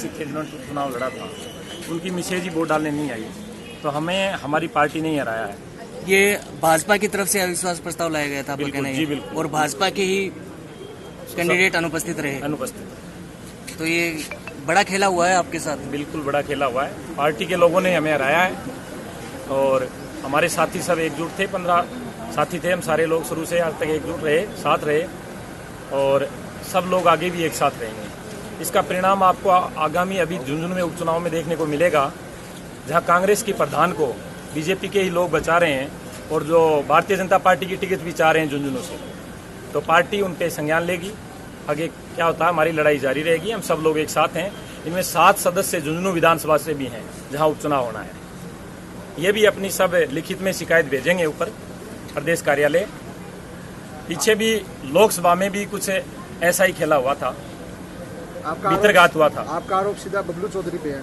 सिख थे जिन्होंने चुनाव लड़ा था, उनकी मिसेज ही वोट डालने नहीं आई, तो हमें हमारी पार्टी ने हराया है। ये भाजपा की तरफ से अविश्वास प्रस्ताव लाया गया था, आपका कहना है? जी बिल्कुल। और भाजपा के ही कैंडिडेट अनुपस्थित रहे। अनुपस्थित। तो ये बड़ा खेला हुआ है आपके साथ? बिल्कुल बड़ा खेला हुआ है, पार्टी के लोगों ने हमें हराया है और हमारे साथी सब एकजुट थे। 15 साथी थे हम, सारे लोग शुरू से आज तक एकजुट रहे, साथ रहे और सब लोग आगे भी एक साथ रहेंगे। इसका परिणाम आपको आगामी अभी झुंझुनू में उपचुनाव में देखने को मिलेगा, जहां कांग्रेस की प्रधान को बीजेपी के ही लोग बचा रहे हैं और जो भारतीय जनता पार्टी की टिकट भी चाह रहे हैं झुंझुनू से, तो पार्टी उन पे संज्ञान लेगी। आगे क्या होता है, हमारी लड़ाई जारी रहेगी। हम सब लोग एक साथ हैं। इनमें 7 सदस्य झुंझुनू विधानसभा से भी हैं जहां उपचुनाव होना है। ये भी अपनी सब लिखित में शिकायत भेजेंगे ऊपर प्रदेश कार्यालय। पीछे भी लोकसभा में भी कुछ ऐसा ही खेला हुआ था, भीतरघात हुआ था। आपका आरोप सीधा बबलू चौधरी पे है।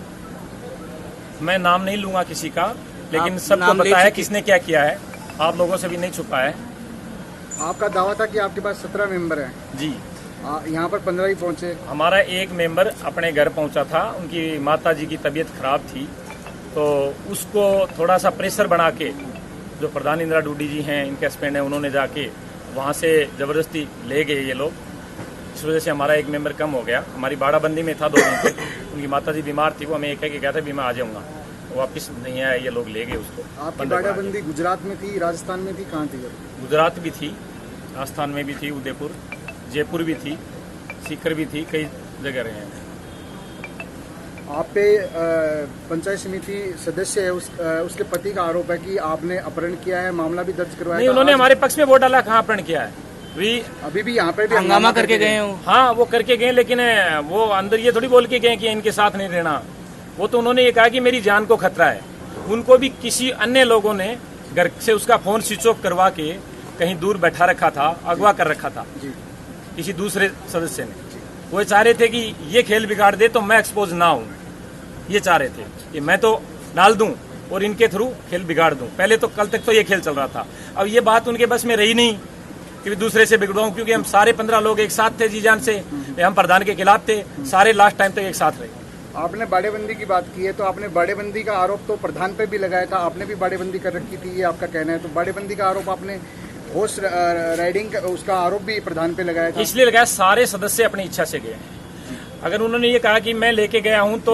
मैं नाम नहीं लूंगा किसी का, लेकिन सबको पता है किसने क्या किया है। आप लोगों से भी नहीं छुपा है। आपका दावा था कि आपके पास 17 मेंबर हैं। जी, यहाँ पर 15 ही पहुंचे। हमारा एक मेंबर अपने घर पहुंचा था, उनकी माताजी की तबीयत खराब थी, तो उसको थोड़ा सा प्रेशर बना के जो प्रधान इंदिरा डूडी जी हैं, इनके हस्बैंड हैं, उन्होंने जाके वहाँ से जबरदस्ती ले गए ये लोग। इस वजह से हमारा एक मेंबर कम हो गया। हमारी बाड़ाबंदी में था 2 दिन तक, उनकी माताजी बीमार थी, वो हमें एक कह था भी मैं आ जाऊँगा, वापस नहीं आया, ये लोग ले गए उसको। आपकी बाड़ाबंदी गुजरात में थी, राजस्थान में थी, कहाँ थी? गुजरात भी थी, राजस्थान में भी थी, उदयपुर, जयपुर भी थी, सीकर भी थी, कई जगह रहे हैं। आप पे पंचायत समिति सदस्य है, उसके पति का आरोप है कि आपने अपहरण किया है, मामला भी दर्ज करवाया। नहीं, उन्होंने हमारे पक्ष में वोट डाला, कहाँ अपहरण किया है? अभी भी यहाँ पे भी हंगामा करके गए हो? हाँ, वो करके गए, लेकिन वो अंदर ये थोड़ी बोल के गए कि इनके साथ नहीं रहना। वो तो उन्होंने ये कहा कि मेरी जान को खतरा है। उनको भी किसी अन्य लोगों ने घर से उसका फोन स्विच ऑफ करवा के कहीं दूर बैठा रखा था, अगवा कर रखा था किसी दूसरे सदस्य ने। वो चाह रहे थे कि ये खेल बिगाड़ दे तो मैं एक्सपोज ना हूं। ये चाह रहे थे कि मैं तो डाल दूं और इनके थ्रू खेल बिगाड़ दूं। पहले तो कल तक तो ये खेल चल रहा था। अब ये बात उनके बस में रही नहीं कि दूसरे से बिगड़वाऊं, क्योंकि हम सारे 15 लोग एक साथ थे जी जान से। हम प्रधान के खिलाफ थे, सारे लास्ट टाइम तक एक साथ रहे। आपने बाड़ेबंदी की बात की है, तो आपने बाड़ेबंदी का आरोप तो प्रधान पे भी लगाया था। आपने भी बाड़ेबंदी कर रखी थी, ये आपका कहना है। तो बाड़ेबंदी का आरोप आपने हॉर्स राइडिंग का उसका आरोप भी प्रधान पे लगाया था। इसलिए लगाया, सारे सदस्य अपनी इच्छा से गए। अगर उन्होंने ये कहा कि मैं लेके गया हूं, तो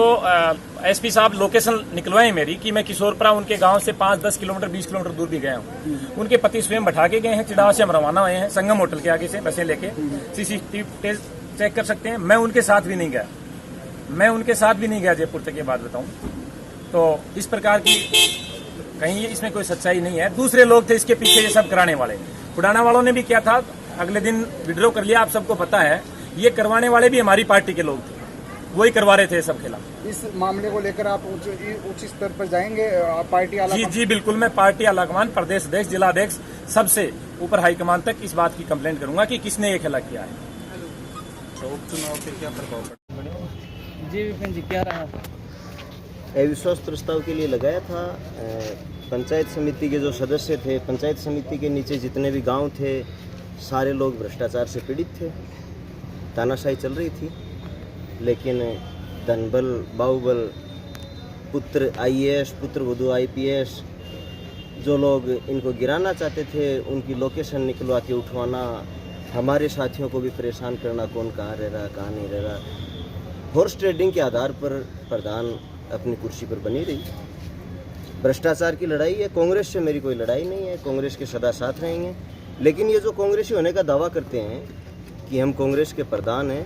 एसपी साहब लोकेशन निकलवाए मेरी कि मैं किशोरपुरा उनके गांव से 5-10 किलोमीटर 20 किलोमीटर दूर भी गया हूं। उनके पति स्वयं बैठा के गए हैं, चिड़ावा से हम रवाना हुए हैं, संगम होटल के आगे से बसें लेके। CCTV चेक कर सकते हैं। मैं उनके साथ भी नहीं गया, जयपुर तक, ये बात बताऊं तो इस प्रकार की कहीं इसमें कोई सच्चाई नहीं है। दूसरे लोग थे इसके पीछे ये सब कराने वाले। उड़ाना वालों ने भी किया था, अगले दिन विड्रॉ कर लिया, आप सबको पता है। ये करवाने वाले भी हमारी पार्टी के लोग थे, वही करवा रहे थे सब खेला। इस मामले को लेकर आप उच्च स्तर पर जाएंगे? पार्टी आला जी बिल्कुल, मैं पार्टी आलाकमान, प्रदेश अध्यक्ष, जिला अध्यक्ष, सबसे ऊपर हाईकमान तक इस बात की कंप्लेंट करूंगा कि किसने ये खेला किया है। तो उपचुनाव पे क्या प्रभाव पड़ेगा? जी विपिन जी, क्या रहा? अविश्वास प्रस्ताव के लिए लगाया था। पंचायत समिति के जो सदस्य थे, पंचायत समिति के नीचे जितने भी गांव थे, सारे लोग भ्रष्टाचार से पीड़ित थे। तानाशाही चल रही थी, लेकिन धनबल, बाहुबल, पुत्र IAS, पुत्र वधू IPS, जो लोग इनको गिराना चाहते थे, उनकी लोकेशन निकलवा के उठवाना, हमारे साथियों को भी परेशान करना, कौन कहाँ रह रहा, कहाँ नहीं रह रहा। हॉर्स ट्रेडिंग के आधार पर प्रधान अपनी कुर्सी पर बनी रही। भ्रष्टाचार की लड़ाई है, कांग्रेस से मेरी कोई लड़ाई नहीं है, कांग्रेस के सदा साथ रहेंगे। लेकिन ये जो कांग्रेसी होने का दावा करते हैं कि हम कांग्रेस के प्रधान हैं,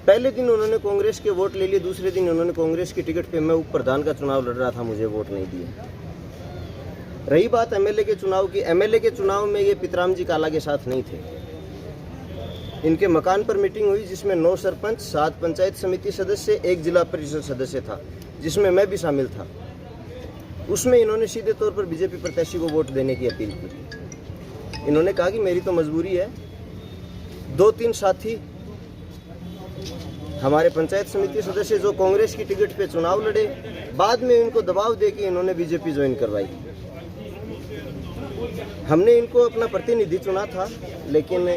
पहले दिन उन्होंने कांग्रेस के वोट ले लिए, दूसरे दिन उन्होंने कांग्रेस की टिकट पे मैं उप प्रधान का चुनाव लड़ रहा था, मुझे वोट नहीं दिए। रही बात MLA के चुनाव की, MLA के चुनाव में ये पितराम जी काला के साथ नहीं थे। इनके मकान पर मीटिंग हुई जिसमें 9 सरपंच, 7 पंचायत समिति सदस्य, 1 जिला परिषद सदस्य था, जिसमें मैं भी शामिल था। उसमें इन्होंने सीधे तौर पर बीजेपी प्रत्याशी को वोट देने की अपील की। इन्होंने कहा कि मेरी तो मजबूरी है। 2-3 साथी हमारे पंचायत समिति सदस्य जो कांग्रेस की टिकट पे चुनाव लड़े, बाद में इनको दबाव देके इन्होंने बीजेपी ज्वाइन करवाई। हमने इनको अपना प्रतिनिधि चुना था, लेकिन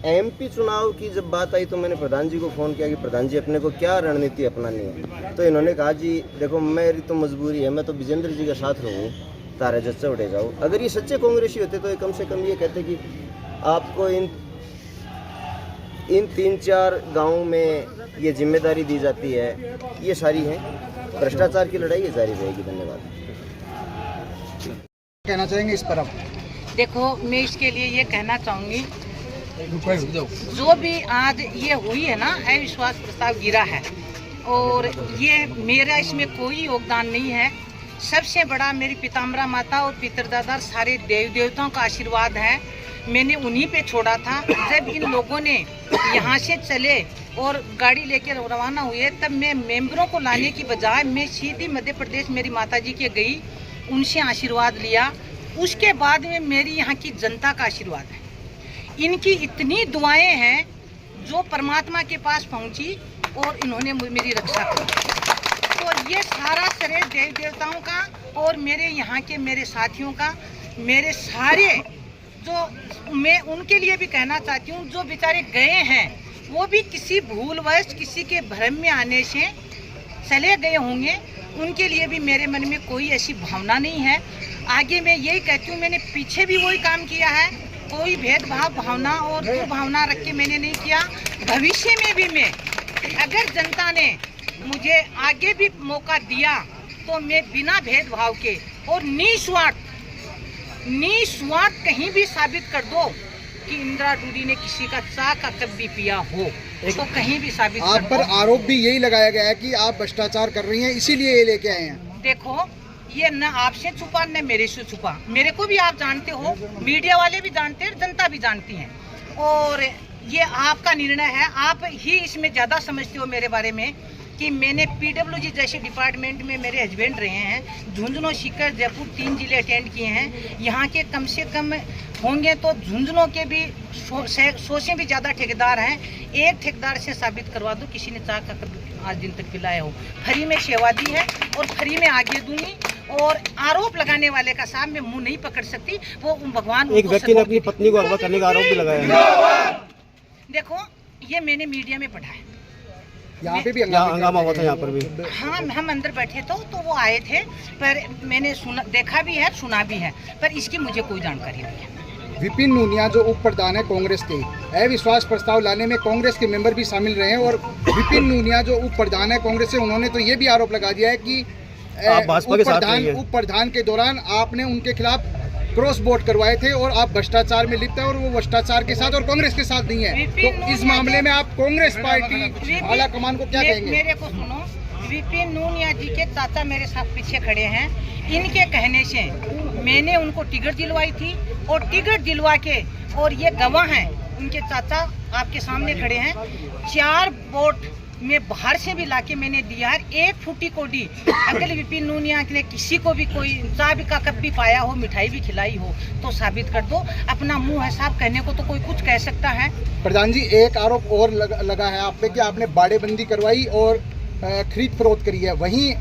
एमपी चुनाव की जब बात आई तो मैंने प्रधान जी को फ़ोन किया कि प्रधान जी अपने को क्या रणनीति अपनानी है। तो इन्होंने कहा जी देखो मेरी तो मजबूरी है, मैं तो विजेंद्र जी का साथ रहूँ, तारे जच्चा उड़े जाओ। अगर ये सच्चे कांग्रेसी होते तो ये कम से कम ये कहते कि आपको इन 3-4 गाँव में ये जिम्मेदारी दी जाती है, ये सारी है। भ्रष्टाचार की लड़ाई ये जारी रहेगी। धन्यवाद। कहना चाहेंगे इस पर आप? देखो, मैं इसके लिए ये कहना चाहूँगी, जो भी आज ये हुई है ना, अविश्वास प्रस्ताव गिरा है, और ये मेरा इसमें कोई योगदान नहीं है। सबसे बड़ा मेरी पिताम्बरा माता और पितरदादा सारे देव देवताओं का आशीर्वाद है। मैंने उन्हीं पे छोड़ा था। जब इन लोगों ने यहाँ से चले और गाड़ी लेकर रवाना हुए, तब मैं मेंबरों को लाने की बजाय मैं सीधी मध्य प्रदेश मेरी माता जी के गई, उनसे आशीर्वाद लिया। उसके बाद में मेरी यहाँ की जनता का आशीर्वाद है। इनकी इतनी दुआएं हैं जो परमात्मा के पास पहुंची और इन्होंने मेरी रक्षा की। तो ये सारा श्रेय देव देवताओं का और मेरे यहाँ के मेरे साथियों का, मेरे सारे जो मैं उनके लिए भी कहना चाहती हूँ, जो बेचारे गए हैं वो भी किसी भूलवश किसी के भ्रम में आने से चले गए होंगे, उनके लिए भी मेरे मन में कोई ऐसी भावना नहीं है। आगे मैं यही कहती हूँ, मैंने पीछे भी वही काम किया है, कोई भेदभाव भावना और दुर्भावना रख के मैंने नहीं किया। भविष्य में भी मैं, अगर जनता ने मुझे आगे भी मौका दिया तो मैं बिना भेदभाव के और निस्वार्थ कहीं भी साबित कर दो कि इंदिरा डूडी ने किसी का चाय का कप भी पिया हो, तो कहीं भी साबित आप पर आरोप भी यही लगाया गया है कि आप भ्रष्टाचार कर रही हैं, इसीलिए ये लेके आए हैं। देखो, ये न आपसे छुपा न मेरे से छुपा, मेरे को भी आप जानते हो, मीडिया वाले भी जानते हैं, जनता भी जानती है, और ये आपका निर्णय है। आप ही इसमें ज़्यादा समझते हो मेरे बारे में कि मैंने पीडब्ल्यूजी जैसे डिपार्टमेंट में मेरे हस्बैंड रहे हैं। झुंझुनू, सीकर, जयपुर 3 जिले अटेंड किए हैं। यहाँ के कम से कम होंगे तो झुंझुनू के भी 100 से भी ज़्यादा ठेकेदार हैं। एक ठेकेदार से साबित करवा दो किसी ने चाय का कप आज दिन तक पिलाया हो। फ्री में सेवा दी है और फ्री में आगे दूंगी। और आरोप लगाने वाले का साहब मैं मुंह नहीं पकड़ सकती, वो भगवान। एक व्यक्ति ने अपनी पत्नी को अगवा करने का आरोप भी लगाया है। देखो, ये मैंने मीडिया में पढ़ा है। यहाँ पे भी हंगामा हुआ था यहाँ पर भी। हाँ, हम अंदर बैठे तो वो आए थे, पर मैंने सुना, देखा भी है, सुना भी है, पर इसकी मुझे कोई जानकारी नहीं है। विपिन नूनिया जो उप प्रधान है कांग्रेस के, अविश्वास प्रस्ताव लाने में कांग्रेस के मेंबर भी शामिल रहे हैं, और विपिन नूनिया जो उप प्रधान है कांग्रेस से, उन्होंने तो ये भी आरोप लगा दिया है कि उप प्रधान के दौरान आपने उनके खिलाफ क्रॉस वोट करवाए थे और आप भ्रष्टाचार में लिप्त है, और वो भ्रष्टाचार के साथ और कांग्रेस के साथ नहीं है। तो इस मामले में आप कांग्रेस पार्टी आला कमान को क्या कहेंगे? मेरे को सुनो, विपिन नूनिया जी के चाचा मेरे साथ पीछे खड़े हैं। इनके कहने से मैंने उनको टिकट दिलवाई थी, और टिकट दिलवा के, और ये गवाह हैं, उनके चाचा आपके सामने खड़े हैं। 4 वोट मैं बाहर से भी लाके मैंने दिया है। 1 फूटी कोडी अगर विपिन नूनिया ने किसी को भी कोई चाय का कप भी पाया हो, मिठाई भी खिलाई हो, तो साबित कर दो। अपना मुंह है साफ, कहने को तो कोई कुछ कह सकता है। प्रधान जी, एक आरोप और लगा है आप पे कि आपने बाड़ेबंदी करवाई और खरीद फरोख्त करी है। वहीं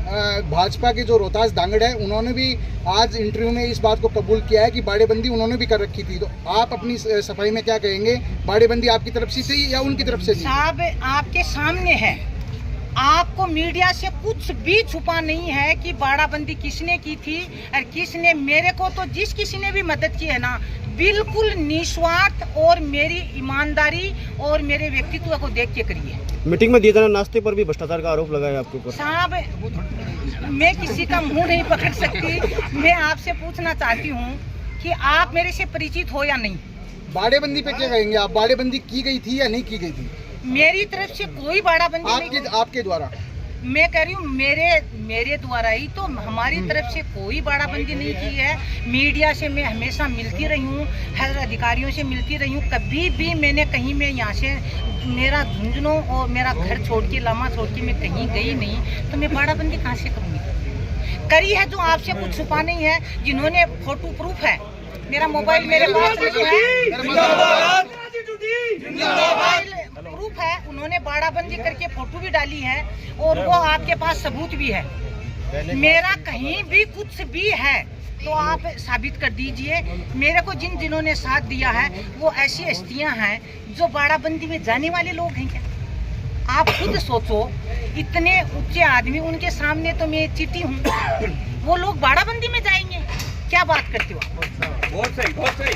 भाजपा के जो रोहतास दांगड़ है, उन्होंने भी आज इंटरव्यू में इस बात को कबूल किया है कि बाड़ेबंदी उन्होंने भी कर रखी थी। तो आप अपनी सफाई में क्या कहेंगे? बाड़ेबंदी आपकी तरफ से थी या उनकी तरफ से थी? साहब, आपके सामने है, आपको मीडिया से कुछ भी छुपा नहीं है कि बाड़ाबंदी किसने की थी और किसने। मेरे को तो जिस किसी ने भी मदद की है ना, बिल्कुल निस्वार्थ और मेरी ईमानदारी और मेरे व्यक्तित्व को देख के करी है। मीटिंग में दिए जाने नाश्ते पर भी भ्रष्टाचार का आरोप लगाया आपके ऊपर। साहब, मैं किसी का मुंह नहीं पकड़ सकती। मैं आपसे पूछना चाहती हूँ कि आप मेरे से परिचित हो या नहीं? बाड़ेबंदी पे क्या कहेंगे आप? बाड़ेबंदी की गई थी या नहीं की गई थी? मेरी तरफ से कोई बाड़ाबंदी नहीं। आपके द्वारा मैं कह रही हूँ, मेरे द्वारा ही तो, हमारी तरफ से कोई बाड़ाबंदी नहीं की है। मीडिया से मैं हमेशा मिलती रही हूँ, हर अधिकारियों से मिलती रही हूँ। कभी भी मैंने कहीं में यहाँ से मेरा झुंझुनू और मेरा घर छोड़ के, लामा छोड़ के मैं कहीं गई नहीं, तो मैं बाड़ाबंदी कहाँ से करूँगी? करी है जो आपसे कुछ छुपा नहीं है। जिन्होंने फोटो प्रूफ है, मेरा मोबाइल मेरे पास प्रूफ है, उन्होंने बाड़ाबंदी करके फोटो भी डाली है, और वो आपके पास सबूत भी है। मेरा कहीं भी कुछ भी है तो आप साबित कर दीजिए। मेरे को जिन्होंने साथ दिया है वो ऐसी हस्तियां हैं जो बाड़ाबंदी में जाने वाले लोग हैं क्या? आप खुद सोचो, इतने ऊंचे आदमी, उनके सामने तो मैं चीटी हूँ, वो लोग बाड़ाबंदी में जाएंगे? क्या बात करते हो? बहुत सही, बहुत सही।